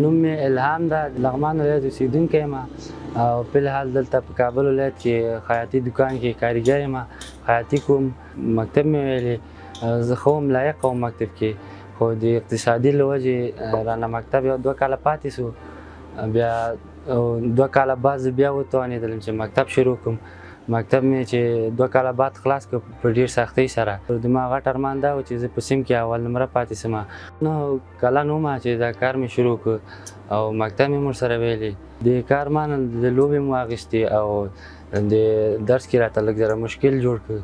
نوم مې الهام ده، لغمان ولایت اوسېدونکی یم او فلحال دلته په کابل ولایت کې خیاطي دکان کې کارګر یم، خیاطي کوم. مکتب مې ویلې زه ښه وم، لایق وم مکتب کې، خو د اقتصادي له وجې رانه مکتب یو 2 کاله پاتې سو. بیا 2 کاله بعد زه بیا وتوانېدلم چې مکتب شروع کړم. مکتب مې چې 2 کاله بعد خلاص کړ په ډېر سختۍ سره. زما غټ ارمان دا و چې زه په سیم کې اول نمره پاتې شم. 9 کلن وم چې دا کار مې شروع کړ او مکتب مې ورسره ویلې. د کار ما نه د لوبې مو اخیستې او د درس کې راته لږ ذره مشکل جوړ کړ.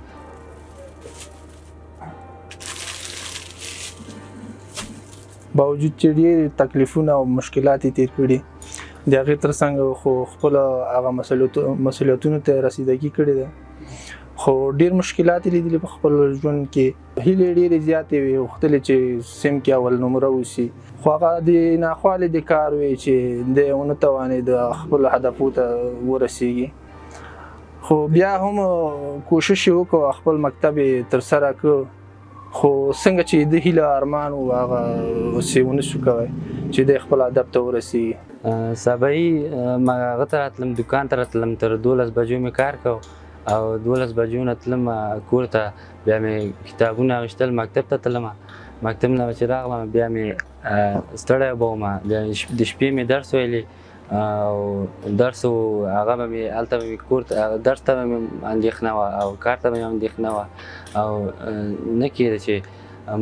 باوجود چې ډېر تکلیفونه او مشکلات یې تېر کړي، د هغې تر څنګ خو خپله هغه مسؤلیتونو ته رسیدګي کړې ده، خو ډېر مشکلات یې لیدلي په خپل ژوند کې. هیلې ډېرې زیاتې وې، غوښتلې چې سیم کې اول نمره اوسي، خو هغه د ناخوالې د کار وې چې دی ونه توانېد خپلو هدفو ته ورسېږي. خو بیا هم کوشش یې وکړ، خپل مکتب یې ترسره کړ، خو څنګه چې د هیله ارمان و هغه اوس یې ونه شو کوی چې دی خپل هدف ته ورسېږي. سبایي هغه ته راتلم، دکان ته راتلم، تر 12 بجو مې کار کو او 12 بجو نه تلم کور ته. بیا مې کتابونه اخیستل، مکتب ته تلم. مکتب نه چې راغلم بیا مې ستړی به وم، بیا د شپې مې درس ویلی او درس هغه به مې هلته به مې کور ته درس ته به مې اندېښنه وه او کار ته به مې اندېښنه وه او نه کېده چې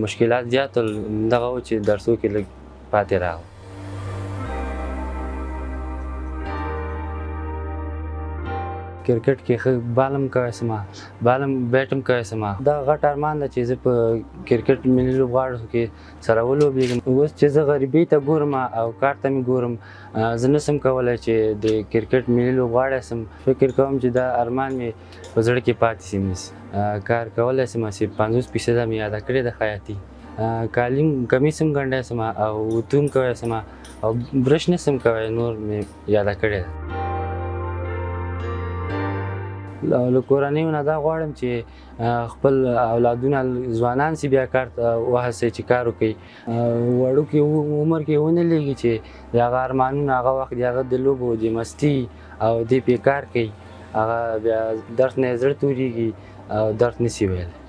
مشکلات زیات ول. دغه و چې درسو کې لږ پاتې راغلم. کرکټ کې ښه بالم کوی سم، بالم بیټ هم کوی سم. دا غټ ارمان ده چې زه په کرکټ ملي لوبغاړو کې سره ولوبېږم. اوس چې زه غریبۍ ته ګورم او کار ته مې ګورم، زه نسم کولی چې د کرکټ ملي لوبغاړی سم. فکر کوم چې دا ارمان مې په زړه کې پاتې سي. کار کولی سم چې 50% مې یاده کړې ده خیاطي. کالي کمیس هم ګنډی سم او وتو هم کوی سم او برش نسم کوی، نور مې یاده کړې ده. له کورنیو نه دا غواړم چې خپل اولادونه ځوانان سي بیا کار ته وهڅوي چې کار وکړي. وړوکي عمر کې ونه لېږي چې د هغه ارمانونه هغه وخت د هغه د لوبو د مستي او دې پې کار کوي، هغه بیا درس نه یې زړه تورېږي او درس نسي ویلی.